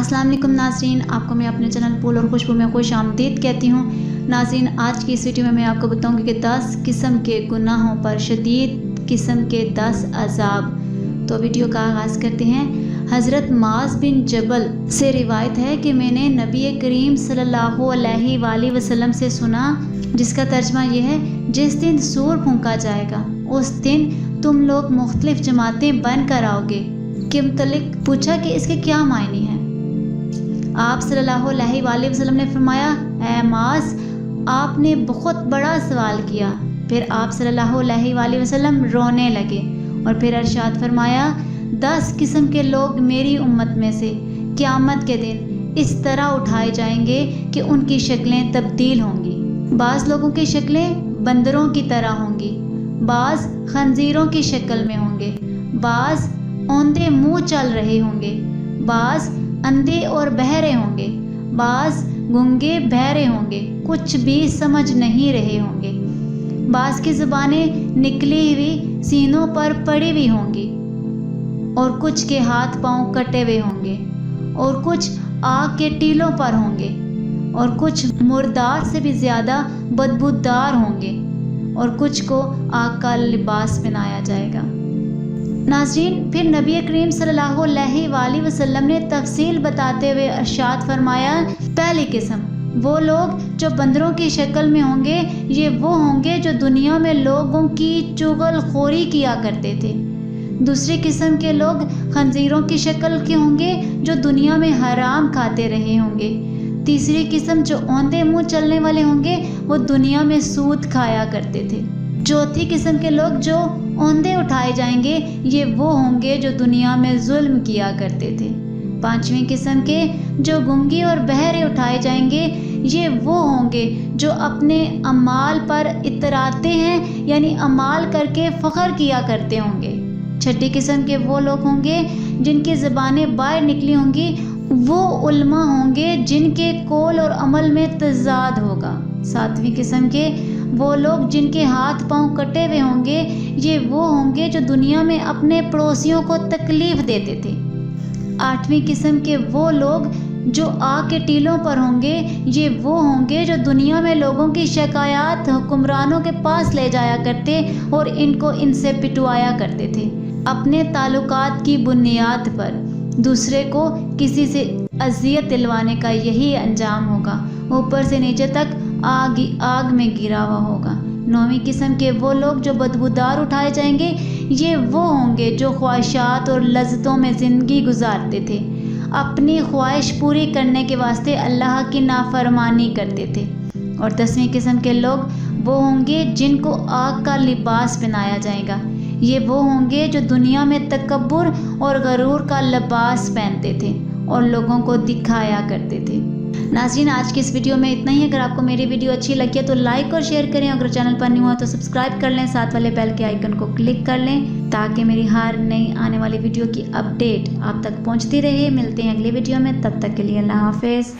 अस्सलाम वालेकुम नाज़रीन, आपको मैं अपने चैनल फूल और खुशबू में खुश आमदीद कहती हूँ। नाज़रीन, आज की इस वीडियो में मैं आपको बताऊँगी कि 10 किस्म के गुनाहों पर शदीद किस्म के 10 अज़ाब। तो वीडियो का आगाज़ करते हैं। हज़रत माज़ बिन जबल से रिवायत है कि मैंने नबी करीम सल्लल्लाहु अलैहि वसल्लम से सुना, जिसका तर्जमा यह है, जिस दिन सूर फूंका जाएगा उस दिन तुम लोग मुख्तलिफ जमातें बन कर आओगे। के मुतल्लिक पूछा कि इसके क्या मायने हैं। आप सल्लल्लाहु अलैहि वसल्लम ने फरमाया, ऐ माज़, आपने बहुत बड़ा सवाल किया। फिर आप सल्लल्लाहु अलैहि वसल्लम रोने लगे और फिर इरशाद फरमाया, 10 किस्म के लोग मेरी उम्मत में से क़यामत के दिन इस तरह उठाए जाएंगे कि उनकी शक्लें तब्दील होंगी। बाज़ लोगों की शक्लें बंदरों की तरह होंगी, बाज़ खंजीरों की शक्ल में होंगे, बाज़ औंधे मुंह चल रहे होंगे, बाज़ अंधे और बहरे होंगे, बाज़ गूंगे बहरे होंगे, कुछ भी समझ नहीं रहे होंगे, बाज़ की ज़ुबानें निकली हुई सीनों पर पड़ी हुई होंगी और कुछ के हाथ पांव कटे हुए होंगे और कुछ आग के टीलों पर होंगे और कुछ मुर्दार से भी ज़्यादा बदबूदार होंगे और कुछ को आग का लिबास पहनाया जाएगा। नाज़रीन, फिर नबी करीम सल्लल्लाहु अलैहि वसल्लम ने तफसील बताते हुए इरशाद फरमाया, पहली किस्म वो लोग जो बंदरों की शक्ल में होंगे, ये वो होंगे जो दुनिया में लोगों की चुगलखोरी किया करते थे। दूसरी किस्म के लोग खंजीरों की शक्ल के होंगे जो दुनिया में हराम खाते रहे होंगे। तीसरी किस्म जो औंधे मुंह चलने वाले होंगे, वो दुनिया में सूद खाया करते थे। चौथी किस्म के लोग जो औंधे उठाए जाएंगे, ये वो होंगे जो दुनिया में जुल्म किया करते थे। पांचवीं किस्म के जो गूंगे और बहरे उठाए जाएंगे, ये वो होंगे जो अपने अमाल पर इतराते हैं, यानी अमाल करके फ़ख्र किया करते होंगे। छठी किस्म के वो लोग होंगे जिनकी ज़बानें बाहर निकली होंगी, वो उल्मा होंगे जिनके कौल और अमल में तज़ाद होगा। सातवीं किस्म के वो लोग जिनके हाथ पांव कटे हुए होंगे, ये वो होंगे जो दुनिया में अपने पड़ोसियों को तकलीफ़ देते थे। आठवीं किस्म के वो लोग जो आग के टीलों पर होंगे, ये वो होंगे जो दुनिया में लोगों की शिकायत हुक्मरानों के पास ले जाया करते और इनको इनसे पिटवाया करते थे। अपने ताल्लुकात की बुनियाद पर दूसरे को किसी से अजियत दिलवाने का यही अंजाम होगा, ऊपर से नीचे तक आग में गिरा हुआ होगा। नौवीं किस्म के वो लोग जो बदबूदार उठाए जाएंगे, ये वो होंगे जो ख्वाहिशात और लज्जतों में ज़िंदगी गुजारते थे, अपनी ख्वाहिश पूरी करने के वास्ते अल्लाह की नाफरमानी करते थे। और 10वीं किस्म के लोग वो होंगे जिनको आग का लिबास पहनाया जाएगा, ये वो होंगे जो दुनिया में तकब्बुर और गरूर का लिबास पहनते थे और लोगों को दिखाया करते थे। नाज़रीन, आज की इस वीडियो में इतना ही। अगर आपको मेरी वीडियो अच्छी लगी है तो लाइक और शेयर करें। अगर चैनल पर न्यू हो तो सब्सक्राइब कर लें, साथ वाले बेल के आइकन को क्लिक कर लें ताकि मेरी हर नई आने वाली वीडियो की अपडेट आप तक पहुंचती रहे। मिलते हैं अगली वीडियो में, तब तक के लिए अल्लाह हाफ़िज़।